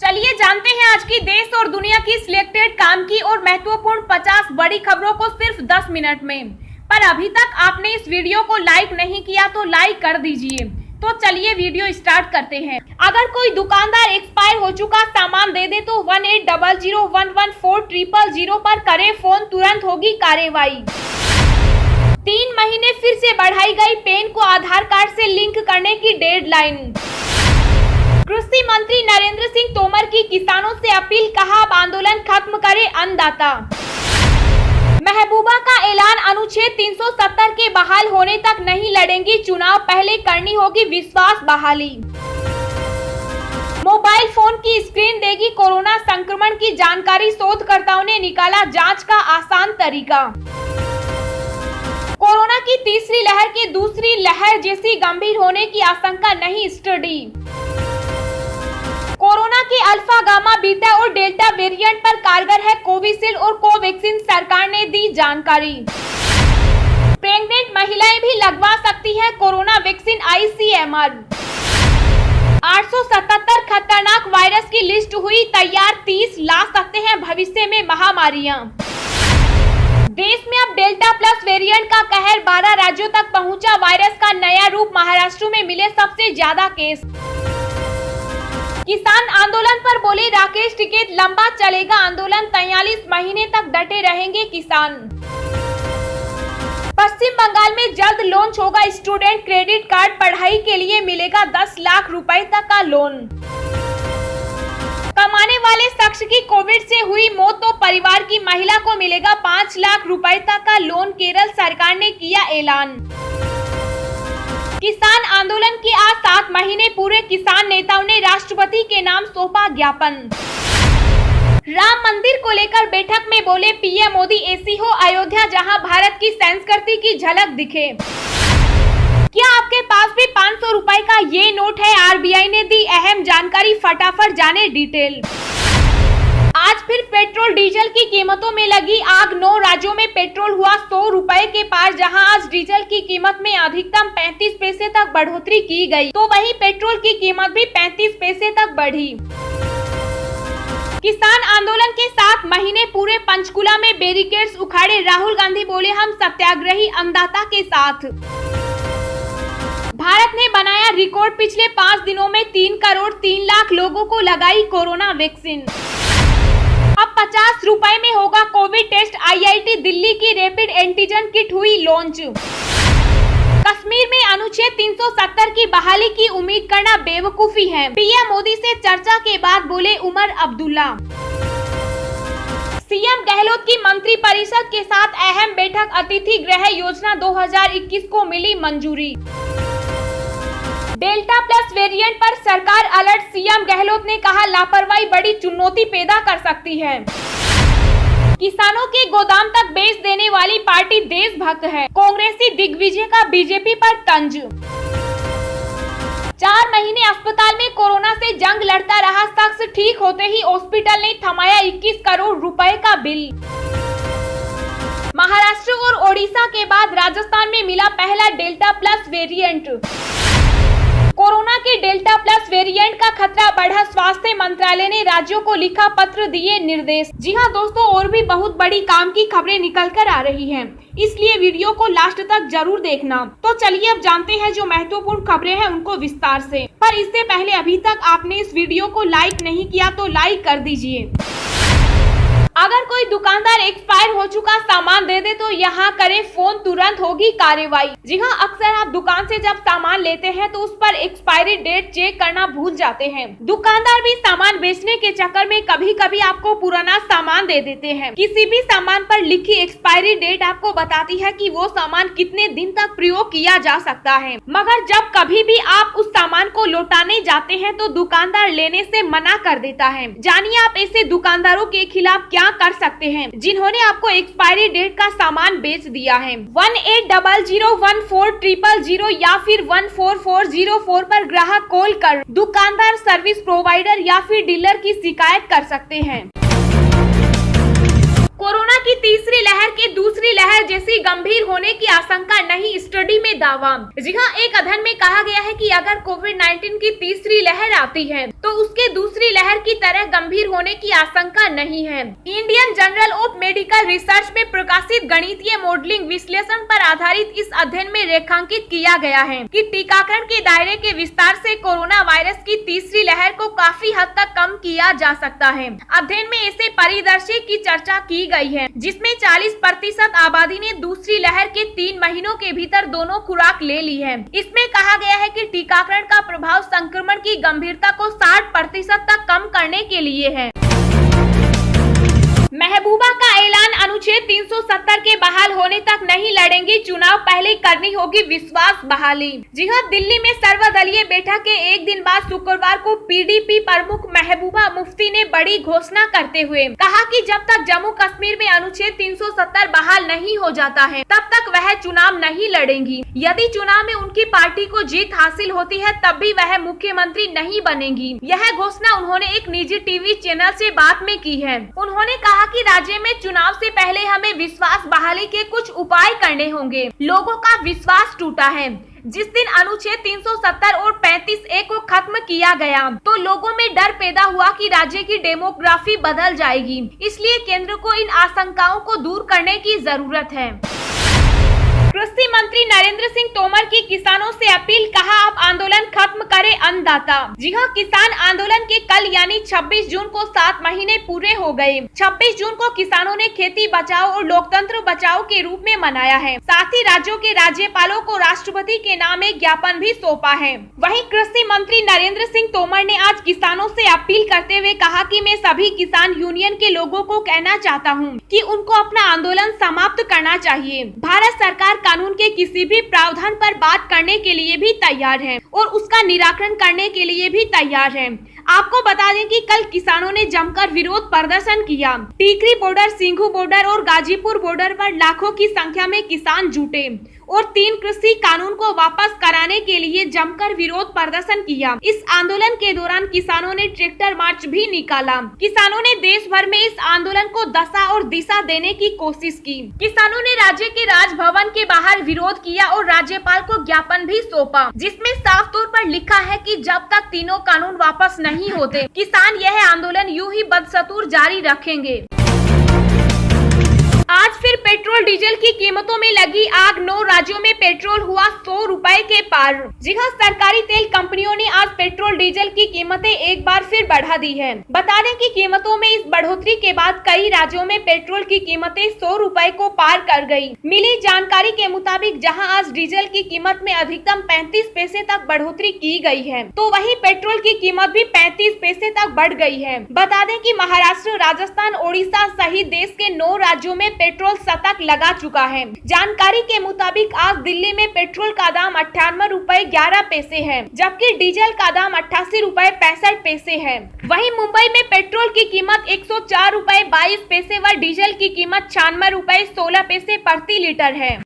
चलिए जानते हैं आज की देश और दुनिया की सिलेक्टेड काम की और महत्वपूर्ण 50 बड़ी खबरों को सिर्फ 10 मिनट में। पर अभी तक आपने इस वीडियो को लाइक नहीं किया तो लाइक कर दीजिए। तो चलिए वीडियो स्टार्ट करते हैं। अगर कोई दुकानदार एक्सपायर हो चुका सामान दे दे तो 1800114000 पर करे फोन, तुरंत होगी कार्रवाई। 3 महीने फिर से बढ़ाई गई पेन को आधार कार्ड से लिंक करने की डेडलाइन। कृषि मंत्री नरेंद्र सिंह तोमर की किसानों से अपील, कहा अब आंदोलन खत्म करे अन्नदाता। महबूबा का ऐलान, अनुच्छेद 370 के बहाल होने तक नहीं लड़ेंगी चुनाव, पहले करनी होगी विश्वास बहाली। मोबाइल फोन की स्क्रीन देगी कोरोना संक्रमण की जानकारी, शोधकर्ताओं ने निकाला जांच का आसान तरीका। कोरोना की तीसरी लहर के दूसरी लहर जैसी गंभीर होने की आशंका नहीं, स्टडी। कोरोना के अल्फा, गामा, बीटा और डेल्टा वेरिएंट पर कारगर है कोविशील्ड और कोवैक्सीन, सरकार ने दी जानकारी। प्रेग्नेंट महिलाएं भी लगवा सकती हैं कोरोना वैक्सीन, ICMR। 877 खतरनाक वायरस की लिस्ट हुई तैयार, 30 ला सकते हैं भविष्य में महामारियां। देश में अब डेल्टा प्लस वेरिएंट का कहर, 12 राज्यों तक पहुंचा वायरस का नया रूप, महाराष्ट्र में मिले सबसे ज्यादा केस। किसान आंदोलन पर बोले राकेश टिकैत, लंबा चलेगा आंदोलन, 43 महीने तक डटे रहेंगे किसान। पश्चिम बंगाल में जल्द लॉन्च होगा स्टूडेंट क्रेडिट कार्ड, पढ़ाई के लिए मिलेगा 10 लाख रुपए तक का लोन। कमाने वाले शख्स की कोविड से हुई मौत तो परिवार की महिला को मिलेगा 5 लाख रुपए तक का लोन, केरल सरकार ने किया ऐलान। किसान आंदोलन के आज 7 महीने पूरे, किसान नेताओं ने राष्ट्रपति के नाम सौंपा ज्ञापन। राम मंदिर को लेकर बैठक में बोले पीएम मोदी, ऐसी हो अयोध्या जहां भारत की संस्कृति की झलक दिखे। क्या आपके पास भी 500 रुपए का ये नोट है? RBI ने दी अहम जानकारी, फटाफट जाने डिटेल। आज फिर पेट्रोल डीजल की कीमतों में लगी आग, 9 राज्यों में पेट्रोल हुआ 100 रुपए के पार, जहां आज डीजल की कीमत में अधिकतम 35 पैसे तक बढ़ोतरी की गई, तो वहीं पेट्रोल की कीमत भी 35 पैसे तक बढ़ी। किसान आंदोलन के 7 महीने पूरे, पंचकुला में बैरिकेड्स उखाड़े, राहुल गांधी बोले हम सत्याग्रही अन्नदाता के साथ। भारत ने बनाया रिकॉर्ड, पिछले 5 दिनों में 3 करोड़ 3 लाख लोगों को लगाई कोरोना वैक्सीन। अब 50 रुपए में होगा कोविड टेस्ट, IIT दिल्ली की रैपिड एंटीजन किट हुई लॉन्च। कश्मीर में अनुच्छेद 370 की बहाली की उम्मीद करना बेवकूफी है, पीएम मोदी से चर्चा के बाद बोले उमर अब्दुल्ला। सीएम गहलोत की मंत्रिपरिषद के साथ अहम बैठक, अतिथि गृह योजना 2021 को मिली मंजूरी। डेल्टा प्लस वेरिएंट पर सरकार अलर्ट, सीएम गहलोत ने कहा लापरवाही बड़ी चुनौती पैदा कर सकती है। किसानों के गोदाम तक बेच देने वाली पार्टी देशभक्त है, कांग्रेसी दिग्विजय का बीजेपी पर तंज। 4 महीने अस्पताल में कोरोना से जंग लड़ता रहा शख्स, ठीक होते ही हॉस्पिटल ने थमाया 21 करोड़ रुपए का बिल। महाराष्ट्र और ओडिशा के बाद राजस्थान में मिला पहला डेल्टा प्लस वेरिएंट। कोरोना के डेल्टा प्लस वेरिएंट का खतरा बढ़ा, स्वास्थ्य मंत्रालय ने राज्यों को लिखा पत्र, दिए निर्देश। जी हां दोस्तों, और भी बहुत बड़ी काम की खबरें निकल कर आ रही हैं, इसलिए वीडियो को लास्ट तक जरूर देखना। तो चलिए अब जानते हैं जो महत्वपूर्ण खबरें हैं उनको विस्तार से। पर इससे पहले अभी तक आपने इस वीडियो को लाइक नहीं किया तो लाइक कर दीजिए। अगर कोई दुकानदार एक्सपायर हो चुका सामान दे दे तो यहाँ करे फोन, तुरंत होगी कार्रवाई। जी हाँ, अक्सर आप दुकान से जब सामान लेते हैं तो उस पर एक्सपायरी डेट चेक करना भूल जाते हैं। दुकानदार भी सामान बेचने के चक्कर में कभी कभी आपको पुराना सामान दे देते हैं। किसी भी सामान पर लिखी एक्सपायरी डेट आपको बताती है कि वो सामान कितने दिन तक प्रयोग किया जा सकता है, मगर जब कभी भी आप उस सामान को लौटाने जाते हैं तो दुकानदार लेने से मना कर देता है। जानिए आप ऐसे दुकानदारों के खिलाफ क्या कर सकते हैं जिन्होंने आपको एक्सपायरी डेट का सामान बेच दिया है। 18001400 या फिर 14404 पर ग्राहक कॉल कर दुकानदार, सर्विस प्रोवाइडर या फिर डीलर की शिकायत कर सकते हैं। कोरोना की तीसरी लहर के दूसरी लहर जैसी गंभीर होने की आशंका नहीं, स्टडी में दावा। जी हाँ, एक अध्ययन में कहा गया है कि अगर कोविड-19 की तीसरी लहर आती है तो उसके दूसरी लहर की तरह गंभीर होने की आशंका नहीं है। Indian journal of medical research में प्रकाशित गणितीय मॉडलिंग विश्लेषण पर आधारित इस अध्ययन में रेखांकित किया गया है कि टीकाकरण के दायरे के विस्तार से कोरोना वायरस की तीसरी लहर को काफी हद तक कम किया जा सकता है। अध्ययन में ऐसे परिदृश्य की चर्चा की गई है जिसमें 40% आबादी ने दूसरी लहर के 3 महीनों के भीतर दोनों खुराक ले ली है। इसमें कहा गया है कि टीकाकरण का प्रभाव संक्रमण की गंभीरता को 60% तक कम करने के लिए है। महबूबा का ऐलान, अनुच्छेद 370 के बहाल होने तक नहीं लड़ेंगे चुनाव, पहले करनी होगी विश्वास बहाली। जी हां, दिल्ली में सर्वदलीय बैठक के एक दिन बाद शुक्रवार को पीडीपी प्रमुख महबूबा मुफ्ती ने बड़ी घोषणा करते हुए कहा कि जब तक जम्मू कश्मीर में अनुच्छेद 370 बहाल नहीं हो जाता है तब तक वह चुनाव नहीं लड़ेंगी। यदि चुनाव में उनकी पार्टी को जीत हासिल होती है तब भी वह मुख्यमंत्री नहीं बनेंगी। यह घोषणा उन्होंने एक निजी टीवी चैनल से बात में की है। उन्होंने कहा कि राज्य में चुनाव से पहले हमें विश्वास बहाली के कुछ उपाय करने होंगे। लोगों का विश्वास टूटा है। जिस दिन अनुच्छेद 370 और 35A को खत्म किया गया तो लोगों में डर पैदा हुआ कि राज्य की डेमोग्राफी बदल जाएगी। इसलिए केंद्र को इन आशंकाओं को दूर करने की जरूरत है। कृषि मंत्री नरेंद्र सिंह तोमर की किसानों से अपील, कहा अब आंदोलन खत्म करे अन्नदाता। जी हाँ, किसान आंदोलन के कल यानी 26 जून को 7 महीने पूरे हो गए। 26 जून को किसानों ने खेती बचाओ और लोकतंत्र बचाओ के रूप में मनाया है। साथ ही राज्यों के राज्यपालों को राष्ट्रपति के नाम एक ज्ञापन भी सौंपा है। वहीं कृषि मंत्री नरेंद्र सिंह तोमर ने आज किसानों से अपील करते हुए कहा कि मैं सभी किसान यूनियन के लोगों को कहना चाहता हूँ कि उनको अपना आंदोलन समाप्त करना चाहिए। भारत सरकार कानून के किसी भी प्रावधान पर बात करने के लिए भी तैयार है और उसका निराकरण करने के लिए भी तैयार है। आपको बता दें कि कल किसानों ने जमकर विरोध प्रदर्शन किया। टीकरी बॉर्डर, सिंघू बॉर्डर और गाजीपुर बॉर्डर पर लाखों की संख्या में किसान जुटे और 3 कृषि कानून को वापस कराने के लिए जमकर विरोध प्रदर्शन किया। इस आंदोलन के दौरान किसानों ने ट्रैक्टर मार्च भी निकाला। किसानों ने देश भर में इस आंदोलन को दशा और दिशा देने की कोशिश की। किसानों ने राज्य के राजभवन के बाहर विरोध किया और राज्यपाल को ज्ञापन भी सौंपा, जिसमें साफ तौर पर लिखा है कि जब तक तीनों कानून वापस नहीं होते किसान यह आंदोलन यूं ही बदस्तूर जारी रखेंगे। आज फिर पेट्रोल डीजल की कीमतों में लगी आग। 9 राज्यों में पेट्रोल हुआ 100 रुपए के पार। जी हाँ, सरकारी तेल कंपनियों ने आज पेट्रोल डीजल की कीमतें एक बार फिर बढ़ा दी है। बता दें कि कीमतों में इस बढ़ोतरी के बाद कई राज्यों में पेट्रोल की कीमतें 100 रुपए को पार कर गई। मिली जानकारी के मुताबिक जहां आज डीजल की कीमत में अधिकतम 35 पैसे तक बढ़ोतरी की गई है तो वहीं पेट्रोल की कीमत भी 35 पैसे तक बढ़ गई है। बता दें कि महाराष्ट्र, राजस्थान, ओडिशा सहित देश के 9 राज्यों में पेट्रोल शतक लगा चुका है। जानकारी के मुताबिक आज दिल्ली में पेट्रोल का दाम 98 रुपए 11 पैसे है, जबकि डीजल का दाम 88 रुपए 65 पैसे है। वहीं मुंबई में पेट्रोल की कीमत 104 रुपए 22 पैसे व डीजल की कीमत 96 रुपए 16 पैसे प्रति लीटर है।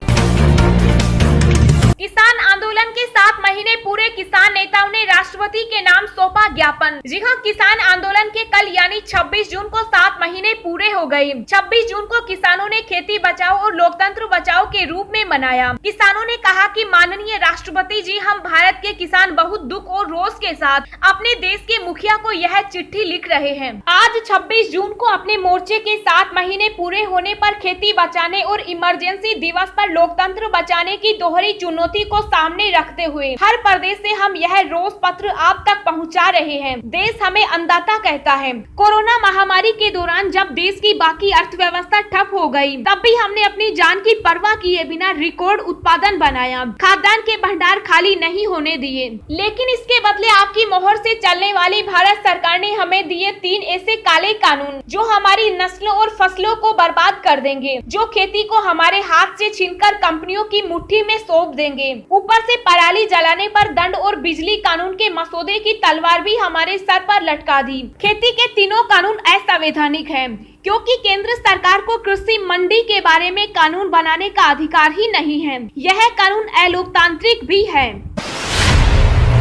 किसान आंदोलन के 7 महीने पूरे, किसान नेताओं ने राष्ट्रपति के नाम सौंपा ज्ञापन। जी हाँ, किसान आंदोलन के कल यानी 26 जून को 7 महीने पूरे हो गए। 26 जून को किसानों ने खेती बचाओ और लोकतंत्र बचाओ के रूप में मनाया। किसानों ने कहा कि माननीय राष्ट्रपति जी, हम भारत के किसान बहुत दुख और रोष के साथ अपने देश के मुखिया को यह चिट्ठी लिख रहे हैं। आज 26 जून को अपने मोर्चे के 7 महीने पूरे होने पर खेती बचाने और इमरजेंसी दिवस पर लोकतंत्र बचाने की दोहरी चुनौती को सामने रखते हुए हर प्रदेश से हम यह रोष पत्र आप तक पहुंचा रहे हैं। देश हमें अन्नदाता कहता है। कोरोना महामारी के दौरान जब देश की बाकी अर्थव्यवस्था ठप हो गई तब भी हमने अपनी जान की परवाह किए बिना रिकॉर्ड उत्पादन बनाया, खाद्यान्न के भंडार खाली नहीं होने दिए। लेकिन इसके बदले आपकी मोहर से चलने वाली भारत सरकार ने हमें दिए 3 ऐसे काले कानून जो हमारी नस्लों और फसलों को बर्बाद कर देंगे, जो खेती को हमारे हाथ से छीनकर कंपनियों की मुट्ठी में सौंप देंगे। ऊपर से पराली जलाने पर दंड और बिजली कानून के मसौदे की तलवार भी हमारे सर पर लटका दी। खेती के तीनों कानून असंवैधानिक हैं, क्योंकि केंद्र सरकार को कृषि मंडी के बारे में कानून बनाने का अधिकार ही नहीं है। यह कानून अलोकतांत्रिक भी है।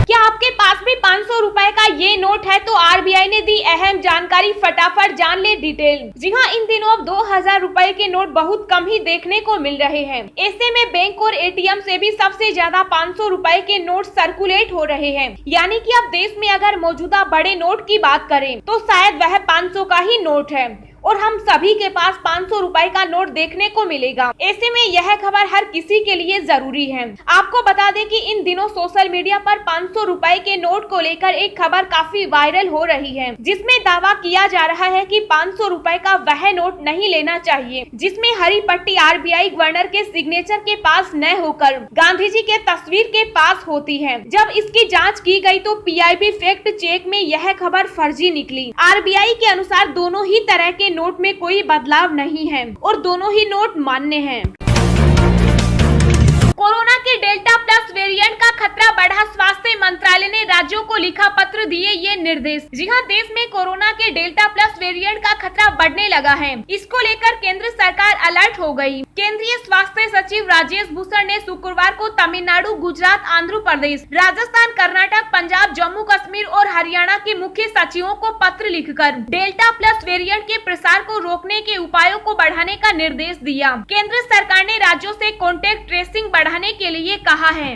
क्या आपके पास भी 500 रुपए का ये नोट है तो आरबीआई ने दी अहम जानकारी फटाफट जान ले डिटेल। जी हाँ, इन दिनों अब 2000 रुपए के नोट बहुत कम ही देखने को मिल रहे हैं। ऐसे में बैंक और एटीएम से भी सबसे ज्यादा 500 रुपए के नोट सर्कुलेट हो रहे हैं। यानी कि अब देश में अगर मौजूदा बड़े नोट की बात करें तो शायद वह 500 का ही नोट है और हम सभी के पास 500 रुपए का नोट देखने को मिलेगा। ऐसे में यह खबर हर किसी के लिए जरूरी है। आपको बता दें कि इन दिनों सोशल मीडिया पर 500 रुपए के नोट को लेकर एक खबर काफी वायरल हो रही है, जिसमें दावा किया जा रहा है कि 500 रुपए का वह नोट नहीं लेना चाहिए जिसमें हरी पट्टी आरबीआई गवर्नर के सिग्नेचर के पास न होकर गांधी जी के तस्वीर के पास होती है। जब इसकी जाँच की गयी तो PIB फैक्ट चेक में यह खबर फर्जी निकली। RBI के अनुसार दोनों ही तरह के नोट में कोई बदलाव नहीं है और दोनों ही नोट मान्य हैं। कोरोना के डेल्टा प्लस वेरिएंट का खतरा बढ़ा, स्वास्थ्य मंत्रालय ने राज्यों को लिखा पत्र, दिए ये निर्देश। जी हाँ, देश में कोरोना के डेल्टा प्लस वेरिएंट का खतरा बढ़ने लगा है। इसको लेकर केंद्र सरकार अलर्ट हो गई। केंद्रीय स्वास्थ्य सचिव राजेश भूषण ने शुक्रवार को तमिलनाडु, गुजरात, आंध्र प्रदेश, राजस्थान, कर्नाटक, पंजाब, जम्मू कश्मीर और हरियाणा के मुख्य सचिवों को पत्र लिखकर डेल्टा प्लस वेरिएंट के प्रसार को रोकने के उपायों को बढ़ाने का निर्देश दिया। केंद्र सरकार ने राज्यों से कॉन्टेक्ट ट्रेसिंग बढ़ाने के लिए कहा है।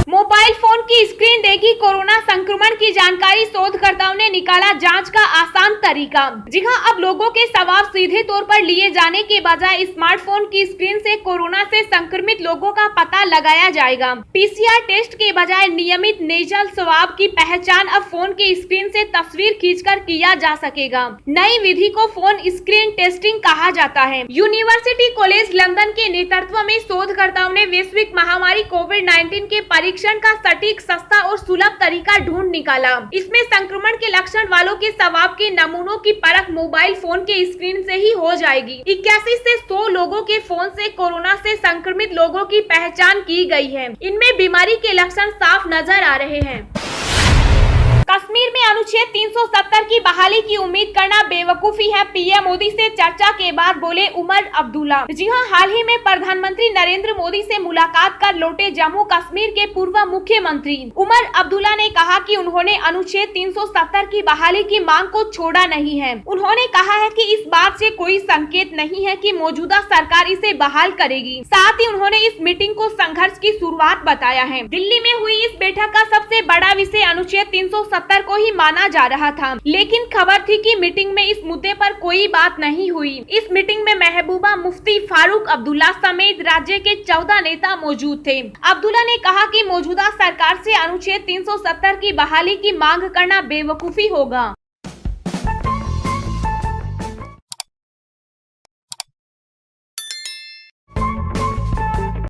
मोबाइल फोन की स्क्रीन देगी कोरोना संक्रमण की जानकारी, शोधकर्ताओं ने निकाला जांच का आसान तरीका। जी हां, अब लोगों के स्वाब सीधे तौर पर लिए जाने के बजाय स्मार्टफोन की स्क्रीन से कोरोना से संक्रमित लोगों का पता लगाया जाएगा। PCR टेस्ट के बजाय नियमित नेजल स्वाब की पहचान अब फोन की स्क्रीन से तस्वीर खींचकर किया जा सकेगा। नई विधि को फोन स्क्रीन टेस्टिंग कहा जाता है। यूनिवर्सिटी कॉलेज लंदन के नेतृत्व में शोधकर्ताओं ने वैश्विक महामारी कोविड-19 के परीक्षण का सटीक, सस्ता और सुलभ तरीका ढूंढ निकाला। इसमें संक्रमण के लक्षण वालों के स्वाब के नमूनों की परख मोबाइल फोन के स्क्रीन से ही हो जाएगी। 81 से 100 लोगों के फोन से कोरोना से संक्रमित लोगों की पहचान की गई है। इनमें बीमारी के लक्षण साफ नजर आ रहे हैं। कश्मीर में अनुच्छेद 370 की बहाली की उम्मीद करना बेवकूफी है, पीएम मोदी से चर्चा के बाद बोले उमर अब्दुल्ला। जी हां, हाल ही में प्रधानमंत्री नरेंद्र मोदी से मुलाकात कर लौटे जम्मू कश्मीर के पूर्व मुख्यमंत्री उमर अब्दुल्ला ने कहा कि उन्होंने अनुच्छेद 370 की बहाली की मांग को छोड़ा नहीं है। उन्होंने कहा है कि इस बात से कोई संकेत नहीं है कि मौजूदा सरकार इसे बहाल करेगी। साथ ही उन्होंने इस मीटिंग को संघर्ष की शुरुआत बताया है। दिल्ली में हुई इस बैठक का सबसे बड़ा विषय अनुच्छेद 370 को ही माना जा रहा था, लेकिन खबर थी कि मीटिंग में इस मुद्दे पर कोई बात नहीं हुई। इस मीटिंग में महबूबा मुफ्ती, फारूक अब्दुल्ला समेत राज्य के 14 नेता मौजूद थे। अब्दुल्ला ने कहा कि मौजूदा सरकार से अनुच्छेद 370 की बहाली की मांग करना बेवकूफी होगा।